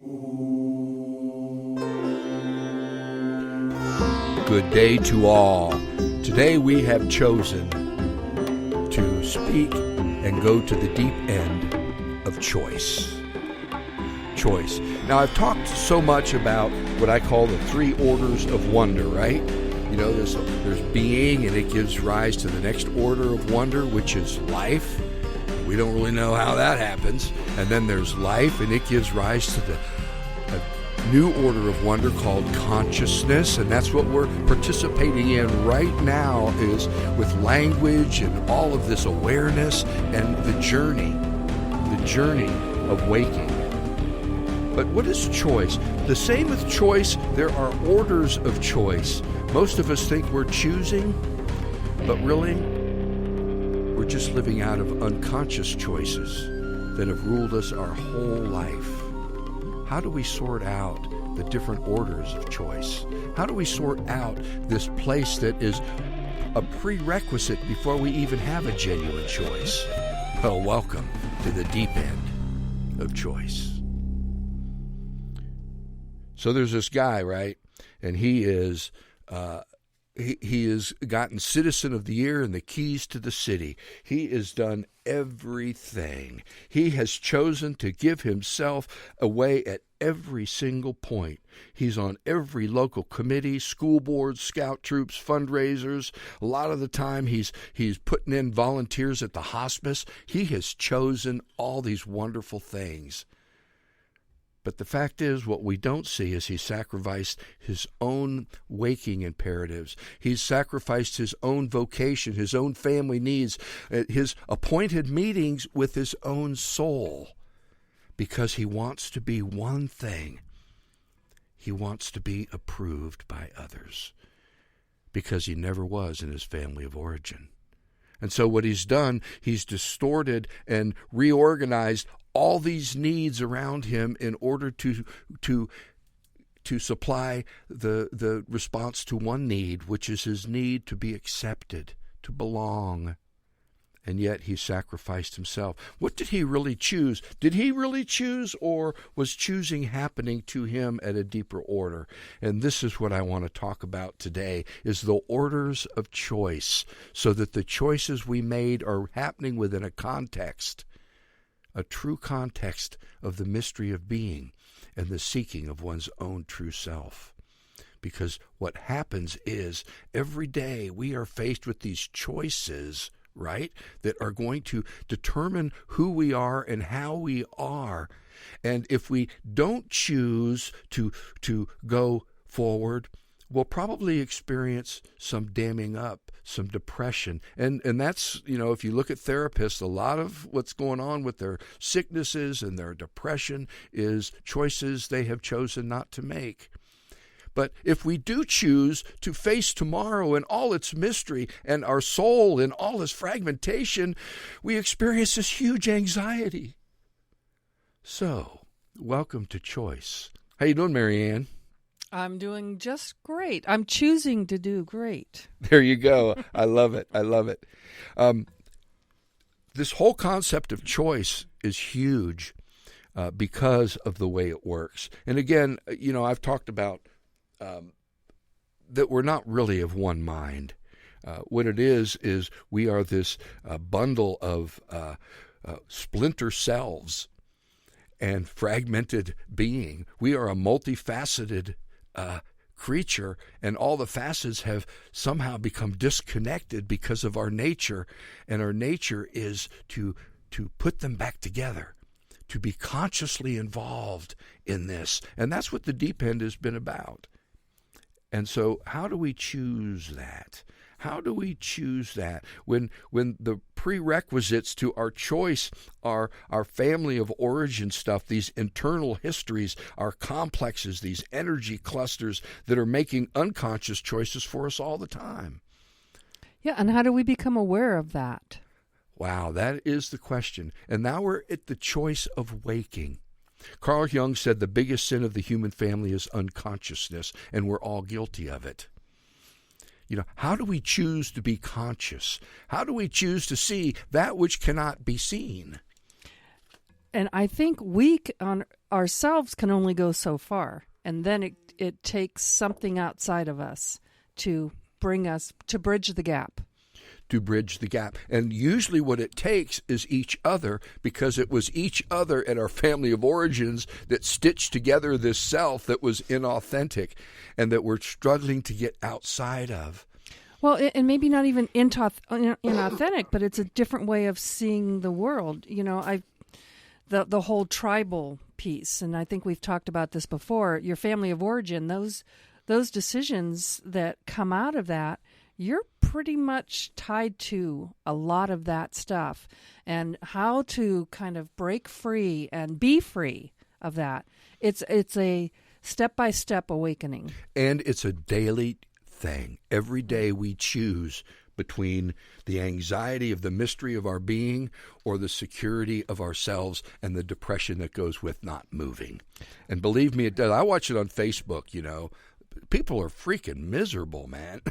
Good day to all. Today we have chosen to speak and go to the deep end of choice. Choice. Now, I've talked so much about what I call the three orders of wonder, right? You know, there's being, and it gives rise to the next order of wonder, which is life. We don't really know how that happens. And then there's life, and it gives rise to the new order of wonder called consciousness, and that's what we're participating in right now, is with language and all of this awareness and the journey of waking. But what is choice? The same with choice, there are orders of choice. Most of us think we're choosing, but really, we're just living out of unconscious choices that have ruled us our whole life. How do we sort out the different orders of choice? How do we sort out this place that is a prerequisite before we even have a genuine choice? Well, welcome to the deep end of choice. So there's this guy, right? And he is he has gotten Citizen of the Year and the keys to the city. He has done everything. He has chosen to give himself away at every single point. He's on every local committee, school boards, scout troops, fundraisers. A lot of the time he's putting in volunteers at the hospice. He has chosen all these wonderful things. But the fact is, what we don't see is he sacrificed his own waking imperatives. He's sacrificed his own vocation, his own family needs, his appointed meetings with his own soul, because he wants to be one thing. He wants to be approved by others, because he never was in his family of origin. And so what he's done, he's distorted and reorganized all these needs around him in order to supply the response to one need, which is his need to be accepted, to belong. And yet he sacrificed himself. What did he really choose? Did he really choose, or was choosing happening to him at a deeper order? And this is what I want to talk about today, is the orders of choice, so that the choices we made are happening within a context, a true context of the mystery of being and the seeking of one's own true self. Because what happens is, every day we are faced with these choices, right, that are going to determine who we are and how we are. And if we don't choose to go forward, we'll probably experience some damming up, some depression. And that's, if you look at therapists, a lot of what's going on with their sicknesses and their depression is choices they have chosen not to make. But if we do choose to face tomorrow in all its mystery and our soul in all its fragmentation, we experience this huge anxiety. So, welcome to Choice. How you doing, Marianne? I'm doing just great. I'm choosing to do great. There you go. I love it. I love it. This whole concept of choice is huge because of the way it works. And again, I've talked about that we're not really of one mind. What it is we are this bundle of splinter selves and fragmented being. We are a multifaceted creature, and all the facets have somehow become disconnected because of our nature, and our nature is to put them back together, to be consciously involved in this. And that's what the deep end has been about. And so how do we choose that? How do we choose that when the prerequisites to our choice are our family of origin stuff, these internal histories, our complexes, these energy clusters that are making unconscious choices for us all the time? Yeah, and how do we become aware of that? Wow, that is the question. And now we're at the choice of waking. Carl Jung said the biggest sin of the human family is unconsciousness, and we're all guilty of it. How do we choose to be conscious? How do we choose to see that which cannot be seen? And I think we on ourselves can only go so far. And then it takes something outside of us to bridge the gap. To bridge the gap. And usually what it takes is each other, because it was each other and our family of origins that stitched together this self that was inauthentic and that we're struggling to get outside of. Well, and maybe not even inauthentic, but it's a different way of seeing the world. The whole tribal piece, and I think we've talked about this before, your family of origin, those decisions that come out of that, you're pretty much tied to a lot of that stuff, and how to kind of break free and be free of that. It's a step-by-step awakening. And it's a daily thing. Every day we choose between the anxiety of the mystery of our being or the security of ourselves and the depression that goes with not moving. And believe me, it does. I watch it on Facebook, People are freaking miserable, man.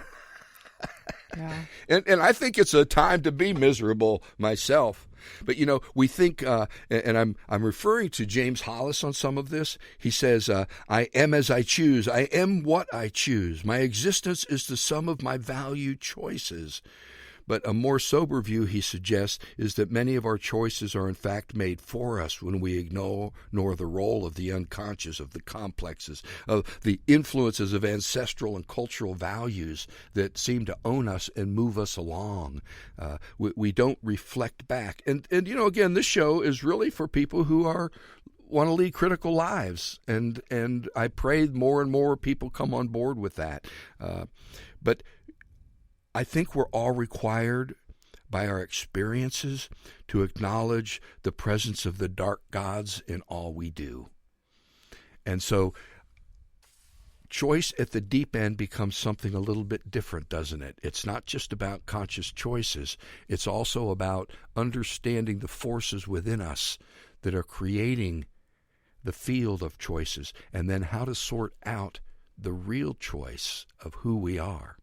Yeah. And I think it's a time to be miserable myself. But, we think, and I'm referring to James Hollis on some of this. He says, I am as I choose. I am what I choose. My existence is the sum of my valued choices. But a more sober view, he suggests, is that many of our choices are in fact made for us when we ignore the role of the unconscious, of the complexes, of the influences of ancestral and cultural values that seem to own us and move us along. We don't reflect back. And again, this show is really for people who want to lead critical lives. And I pray more and more people come on board with that. But I think we're all required by our experiences to acknowledge the presence of the dark gods in all we do. And so choice at the deep end becomes something a little bit different, doesn't it? It's not just about conscious choices. It's also about understanding the forces within us that are creating the field of choices, and then how to sort out the real choice of who we are.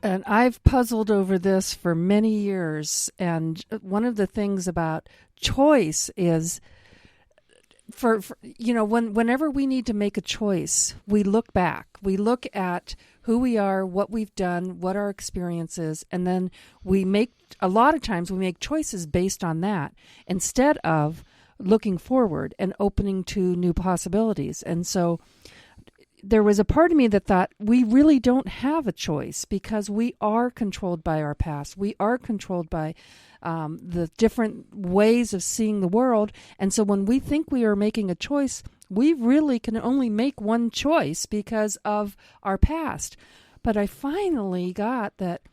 And I've puzzled over this for many years. And one of the things about choice is, whenever we need to make a choice, we look back. We look at who we are, what we've done, what our experience is, and then a lot of times we make choices based on that instead of looking forward and opening to new possibilities. And so there was a part of me that thought we really don't have a choice because we are controlled by our past. We are controlled by the different ways of seeing the world. And so when we think we are making a choice, we really can only make one choice because of our past. But I finally got that,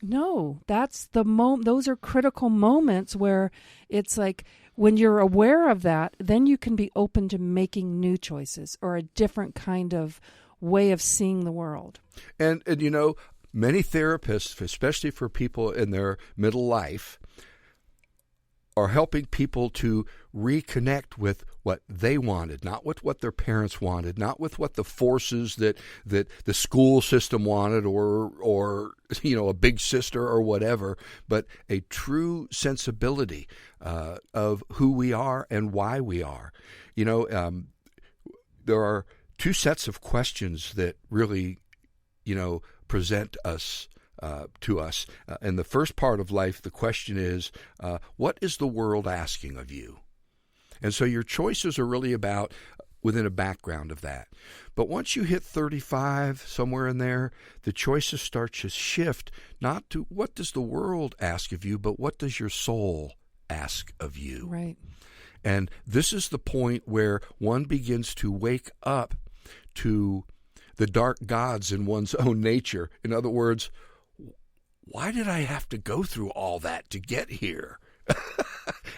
no, that's the those are critical moments where it's like, when you're aware of that, then you can be open to making new choices or a different kind of way of seeing the world. And many therapists, especially for people in their middle life, are helping people to reconnect with what they wanted, not with what their parents wanted, not with what the forces that the school system wanted or a big sister or whatever, but a true sensibility of who we are and why we are. There are two sets of questions that really, present us to us. In the first part of life, the question is, what is the world asking of you? And so your choices are really about within a background of that. But once you hit 35, somewhere in there, the choices start to shift, not to what does the world ask of you, but what does your soul ask of you? Right. And this is the point where one begins to wake up to the dark gods in one's own nature. In other words, why did I have to go through all that to get here?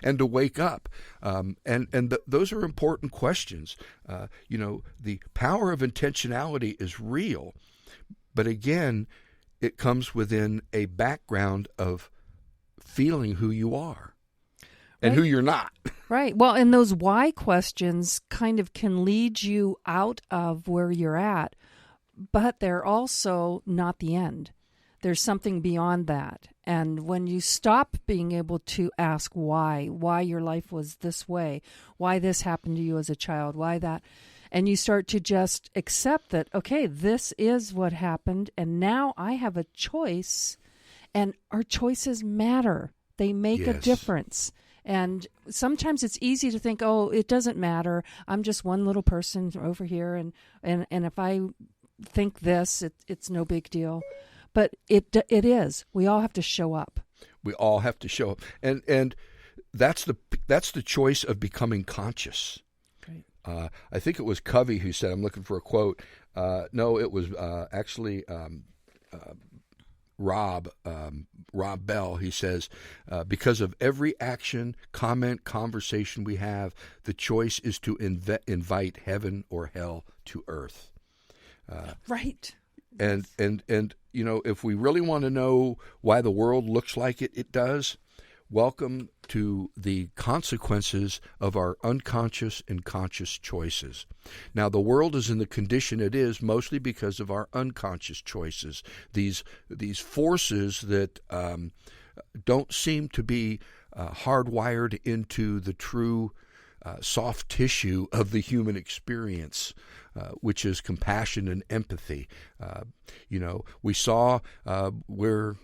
And to wake up. Those are important questions. The power of intentionality is real. But again, it comes within a background of feeling who you are and right. who you're not. Right. Well, and those why questions kind of can lead you out of where you're at, but they're also not the end. There's something beyond that. And when you stop being able to ask why your life was this way, why this happened to you as a child, why that, and you start to just accept that, okay, this is what happened, and now I have a choice, and our choices matter. They make a difference. And sometimes it's easy to think, oh, it doesn't matter. I'm just one little person over here, and if I think this, it's no big deal. But it is. We all have to show up. We all have to show up, and that's the choice of becoming conscious. Right. I think it was Covey who said, I'm looking for a quote. No, it was actually Rob Bell. He says, because of every action, comment, conversation we have, the choice is to invite heaven or hell to earth. Right. And if we really want to know why the world looks like it does, welcome to the consequences of our unconscious and conscious choices. Now, the world is in the condition it is mostly because of our unconscious choices. These forces that don't seem to be hardwired into the true soft tissue of the human experience, which is compassion and empathy. We saw we're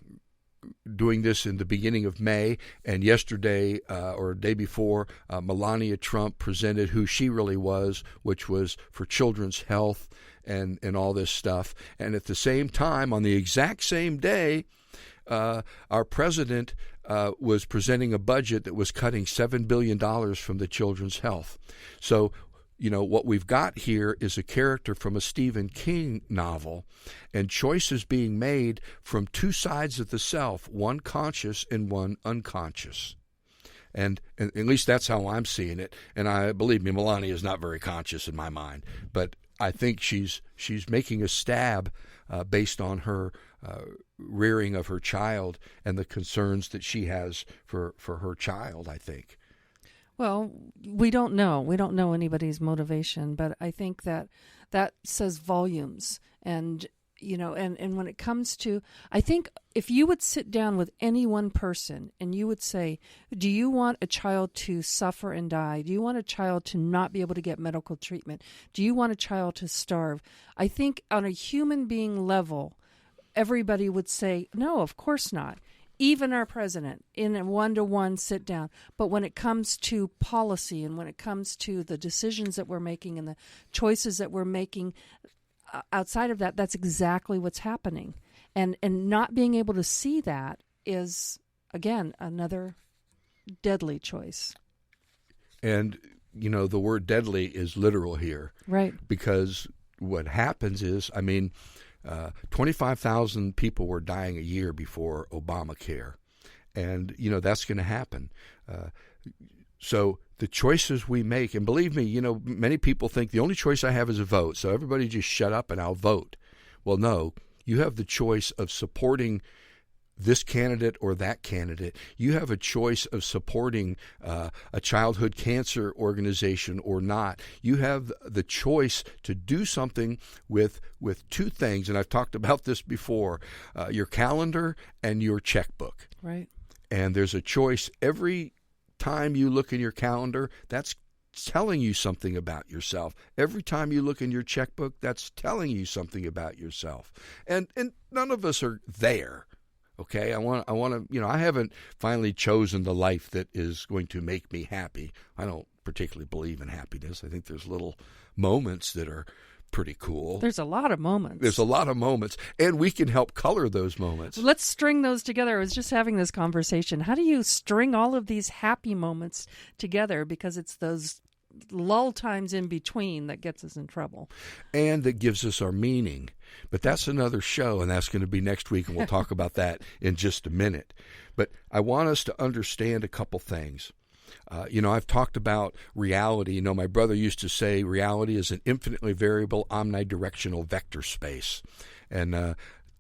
doing this in the beginning of May, and yesterday or day before, Melania Trump presented who she really was, which was for children's health and all this stuff. And at the same time, on the exact same day, our president was presenting a budget that was cutting $7 billion from the children's health. So, what we've got here is a character from a Stephen King novel, and choices being made from two sides of the self, one conscious and one unconscious. And at least that's how I'm seeing it. And believe me, Melania is not very conscious in my mind, but I think she's making a stab based on her rearing of her child and the concerns that she has for her child, I think. Well, we don't know. We don't know anybody's motivation, but I think that says volumes. And, and when it comes to, I think if you would sit down with any one person and you would say, do you want a child to suffer and die? Do you want a child to not be able to get medical treatment? Do you want a child to starve? I think on a human being level, everybody would say, no, of course not. Even our president, in a one-to-one sit down. But when it comes to policy and when it comes to the decisions that we're making and the choices that we're making outside of that, that's exactly what's happening. And not being able to see that is, again, another deadly choice. And, the word deadly is literal here. Right. Because what happens is, 25,000 people were dying a year before Obamacare. And, that's going to happen. So the choices we make, and believe me, many people think the only choice I have is a vote. So everybody just shut up and I'll vote. Well, no, you have the choice of supporting this candidate or that candidate. You have a choice of supporting a childhood cancer organization or not. You have the choice to do something with two things, and I've talked about this before, your calendar and your checkbook. Right. And there's a choice every time you look in your calendar, that's telling you something about yourself. Every time you look in your checkbook, that's telling you something about yourself. And none of us are there. Okay, I want to, I haven't finally chosen the life that is going to make me happy. I don't particularly believe in happiness. I think there's little moments that are pretty cool. There's a lot of moments. There's a lot of moments, and we can help color those moments. Let's string those together. I was just having this conversation. How do you string all of these happy moments together? Because it's those lull times in between that gets us in trouble. And that gives us our meaning. But that's another show, and that's going to be next week, and we'll talk about that in just a minute. But I want us to understand a couple things. I've talked about reality. My brother used to say reality is an infinitely variable omnidirectional vector space. And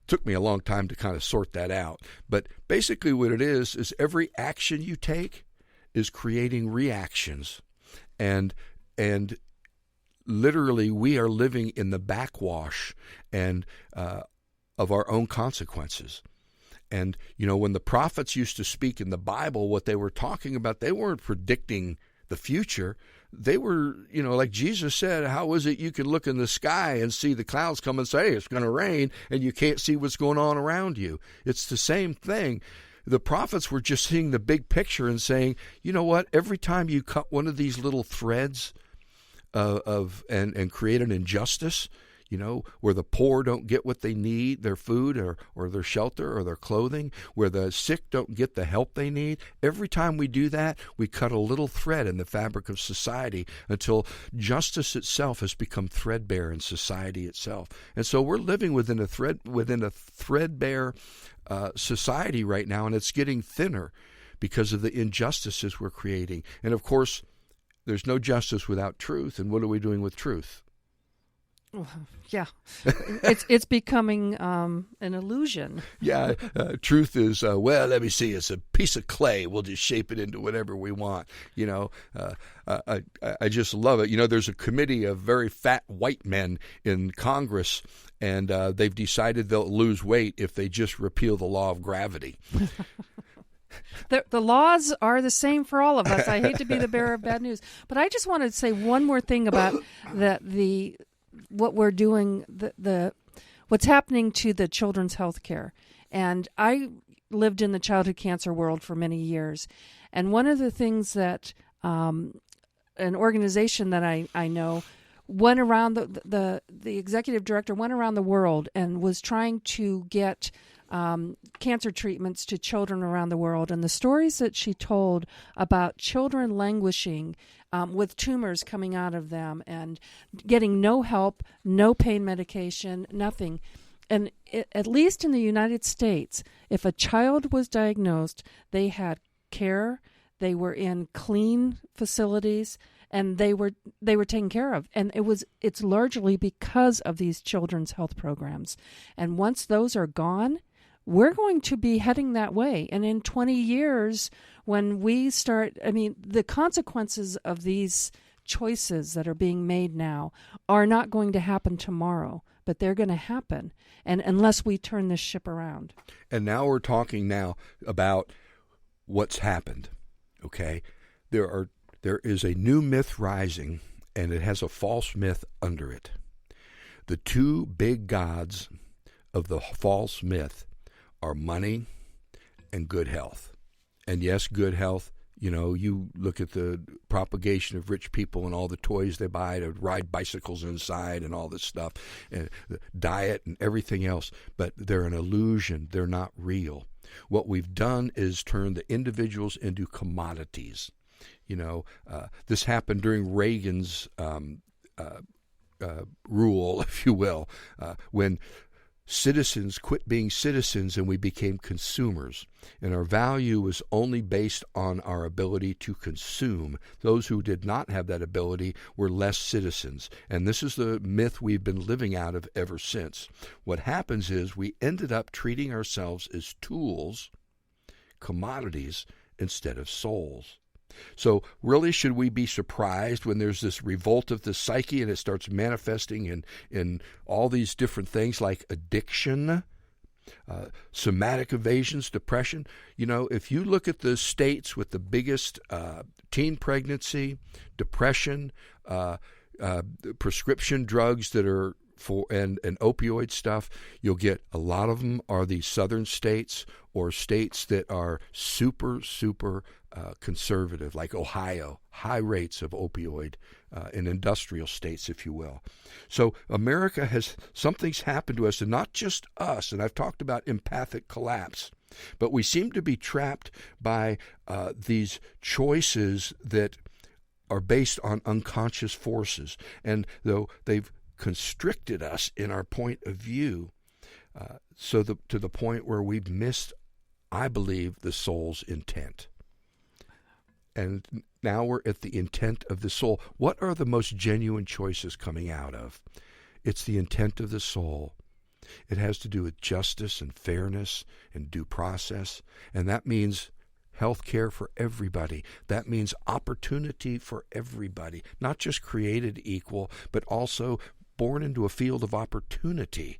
took me a long time to kind of sort that out. But basically what it is every action you take is creating reactions. And literally we are living in the backwash and of our own consequences. And, when the prophets used to speak in the Bible, what they were talking about, they weren't predicting the future. They were, like Jesus said, how is it you can look in the sky and see the clouds come and say, hey, it's going to rain, and you can't see what's going on around you? It's the same thing. The prophets were just seeing the big picture and saying, you know what, every time you cut one of these little threads and create an injustice, where the poor don't get what they need, their food or their shelter or their clothing, where the sick don't get the help they need. Every time we do that, we cut a little thread in the fabric of society until justice itself has become threadbare in society itself. And so we're living within a threadbare society right now, and it's getting thinner because of the injustices we're creating. And of course, there's no justice without truth. And what are we doing with truth? Yeah, it's becoming an illusion. Yeah, truth is, let me see, it's a piece of clay. We'll just shape it into whatever we want. I just love it. There's a committee of very fat white men in Congress, and they've decided they'll lose weight if they just repeal the law of gravity. The laws are the same for all of us. I hate to be the bearer of bad news, but I just wanted to say one more thing about what we're doing, what's happening to the children's health care. And I lived in the childhood cancer world for many years. And one of the things that an organization that I know went around, the executive director went around the world and was trying to get cancer treatments to children around the world. And the stories that she told about children languishing with tumors coming out of them and getting no help, no pain medication, nothing. And at least in the United States, if a child was diagnosed, they had care, they were in clean facilities, and they were taken care of. And it's largely because of these children's health programs. And once those are gone, we're going to be heading that way. And in 20 years, when we start, the consequences of these choices that are being made now are not going to happen tomorrow, but they're going to happen, and unless we turn this ship around. And now we're talking now about what's happened, okay? There is a new myth rising, and it has a false myth under it. The two big gods of the false myth are money and good health. And yes, good health, you look at the propagation of rich people and all the toys they buy to ride bicycles inside and all this stuff, and the diet and everything else, but they're an illusion. They're not real. What we've done is turn the individuals into commodities. This happened during Reagan's rule, if you will, when citizens quit being citizens and we became consumers. And our value was only based on our ability to consume. Those who did not have that ability were less citizens. And this is the myth we've been living out of ever since. What happens is we ended up treating ourselves as tools, commodities, instead of souls. So really, should we be surprised when there's this revolt of the psyche and it starts manifesting in all these different things like addiction, somatic evasions, depression? If you look at the states with the biggest teen pregnancy, depression, prescription drugs that are and opioid stuff, you'll get a lot of them are these southern states or states that are super conservative, like Ohio, high rates of opioid in industrial states, if you will. So America something's happened to us, and not just us, and I've talked about empathic collapse, but we seem to be trapped by these choices that are based on unconscious forces. And though they've constricted us in our point of view, to the point where we've missed, I believe, the soul's intent. And now we're at the intent of the soul. What are the most genuine choices coming out of? It's the intent of the soul. It has to do with justice and fairness and due process, and that means health care for everybody. That means opportunity for everybody, not just created equal, but also born into a field of opportunity.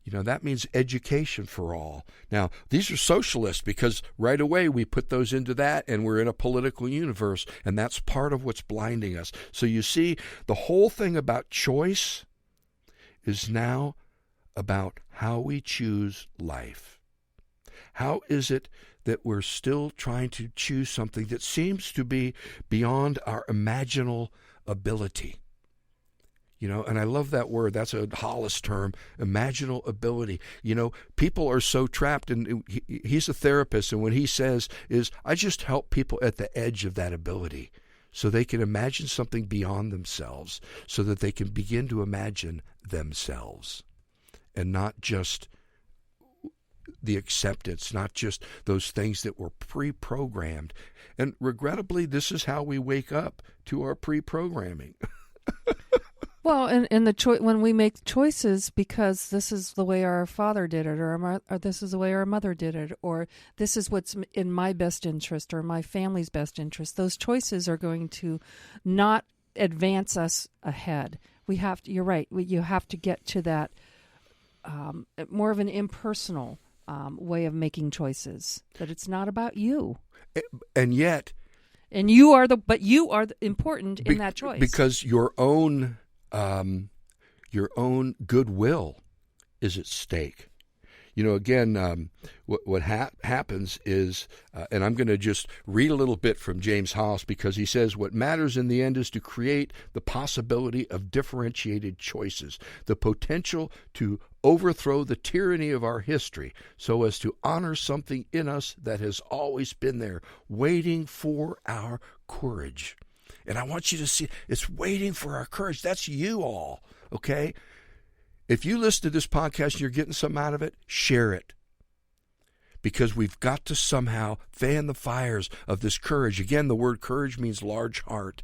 That means education for all. Now, these are socialists because right away we put those into that, and we're in a political universe, and that's part of what's blinding us. So you see, the whole thing about choice is now about how we choose life. How is it that we're still trying to choose something that seems to be beyond our imaginal ability? And I love that word. That's a Hollis term, imaginal ability. People are so trapped, and he's a therapist, and what he says is, I just help people at the edge of that ability so they can imagine something beyond themselves, so that they can begin to imagine themselves and not just the acceptance, not just those things that were pre-programmed. And regrettably, this is how we wake up to our pre-programming. Well, and when we make choices because this is the way our father did it, or this is the way our mother did it, or this is what's in my best interest or my family's best interest, those choices are going to not advance us ahead. You're right. You have to get to that more of an impersonal way of making choices. That it's not about you, and yet, you are important in that choice because your own goodwill is at stake. Again, what happens is, and I'm going to just read a little bit from James Hollis, because he says, what matters in the end is to create the possibility of differentiated choices, the potential to overthrow the tyranny of our history so as to honor something in us that has always been there, waiting for our courage. And I want you to see, it's waiting for our courage. That's you all, okay? If you listen to this podcast and you're getting something out of it, share it. Because we've got to somehow fan the fires of this courage. Again, the word courage means large heart.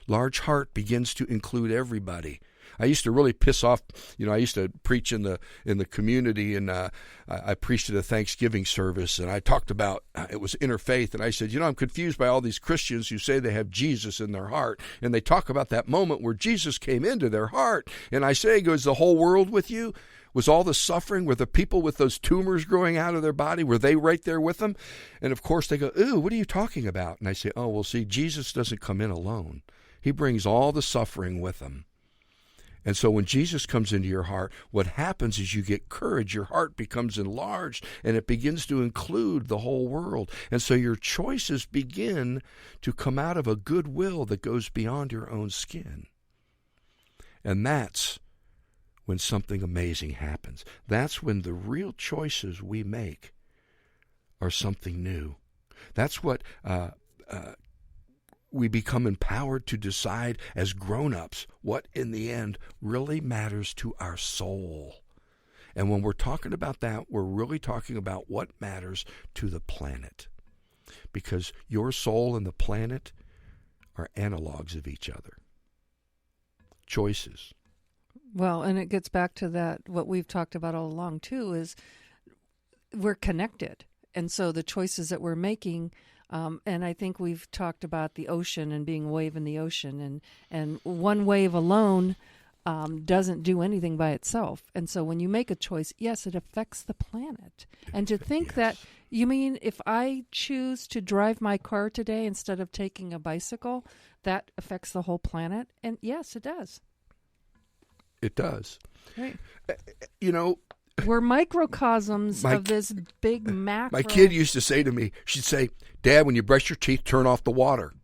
Large heart begins to include everybody. I used to really piss off, I used to preach in the community, and I preached at a Thanksgiving service, and I talked about, it was interfaith, and I said, I'm confused by all these Christians who say they have Jesus in their heart, and they talk about that moment where Jesus came into their heart, and I say, is the whole world with you? Was all the suffering, were the people with those tumors growing out of their body, were they right there with them? And of course they go, ooh, what are you talking about? And I say, oh, well, see, Jesus doesn't come in alone. He brings all the suffering with him. And so when Jesus comes into your heart, what happens is you get courage. Your heart becomes enlarged, and it begins to include the whole world. And so your choices begin to come out of a goodwill that goes beyond your own skin. And that's when something amazing happens. That's when the real choices we make are something new. That's what we become empowered to decide as grown-ups what in the end really matters to our soul. And when we're talking about that, we're really talking about what matters to the planet. Because your soul and the planet are analogs of each other. Choices. Well, and it gets back to that, what we've talked about all along too, is we're connected. And so the choices that we're making, and I think we've talked about the ocean and being a wave in the ocean, and one wave alone doesn't do anything by itself. And so when you make a choice, yes, it affects the planet. And to think that, you mean if I choose to drive my car today instead of taking a bicycle, that affects the whole planet? And yes, it does. It does. Right. We're microcosms of this big macro. My kid used to say to me, she'd say, Dad, when you brush your teeth, turn off the water.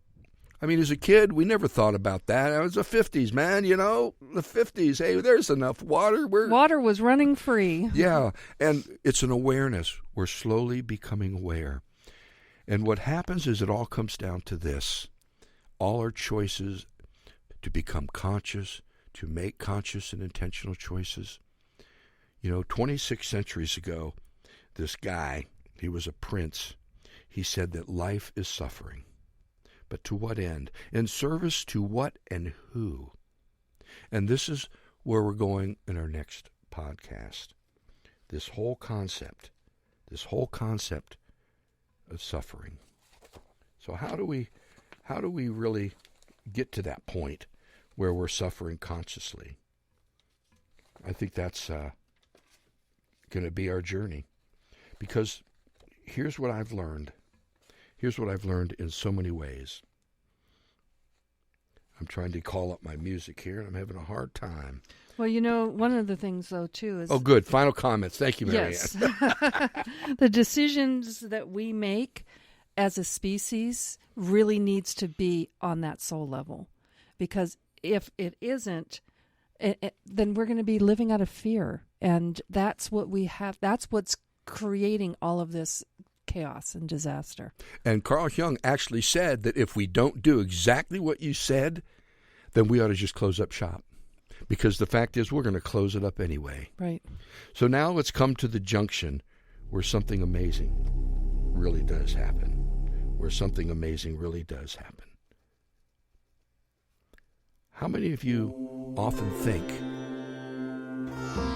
I mean, as a kid, we never thought about that. It was the 50s, man, the 50s. Hey, there's enough water. Water was running free. Yeah, and it's an awareness. We're slowly becoming aware. And what happens is it all comes down to this. All our choices to become conscious, to make conscious and intentional choices. 26 centuries ago, this guy, he was a prince, he said that life is suffering. But to what end? In service to what and who? And this is where we're going in our next podcast. This whole concept of suffering. So how do we really get to that point where we're suffering consciously? I think that's going to be our journey. Because here's what I've learned. Here's what I've learned in so many ways. I'm trying to call up my music here, and I'm having a hard time. Well, you know, one of the things, though, too, is... Oh, good. Final comments. Thank you, Mary Yes. Ann. The decisions that we make as a species really needs to be on that soul level. Because if it isn't, then we're going to be living out of fear. And that's what we have. That's what's creating all of this chaos and disaster. And Carl Jung actually said that if we don't do exactly what you said, then we ought to just close up shop. Because the fact is, we're going to close it up anyway. Right. So now let's come to the junction where something amazing really does happen. Where something amazing really does happen. How many of you often think,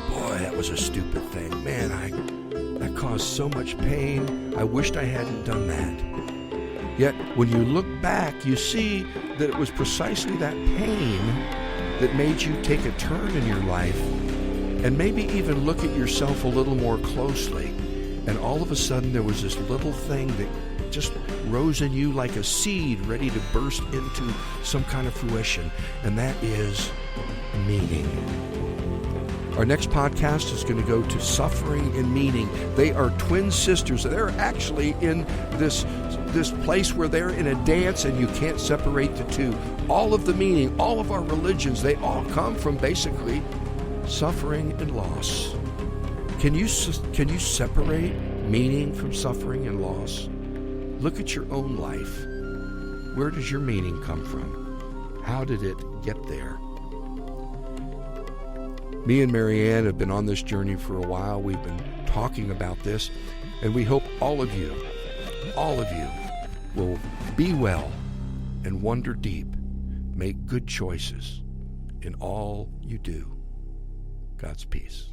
boy, that was a stupid thing. Man, that caused so much pain. I wished I hadn't done that. Yet, when you look back, you see that it was precisely that pain that made you take a turn in your life and maybe even look at yourself a little more closely. And all of a sudden, there was this little thing that just rose in you like a seed ready to burst into some kind of fruition. And that is meaning. Our next podcast is going to go to suffering and meaning. They are twin sisters. They're actually in this place where they're in a dance and you can't separate the two. All of the meaning, all of our religions, they all come from basically suffering and loss. Can you separate meaning from suffering and loss? Look at your own life. Where does your meaning come from? How did it get there? Me and Mary Ann have been on this journey for a while. We've been talking about this, and we hope all of you will be well and wonder deep. Make good choices in all you do. God's peace.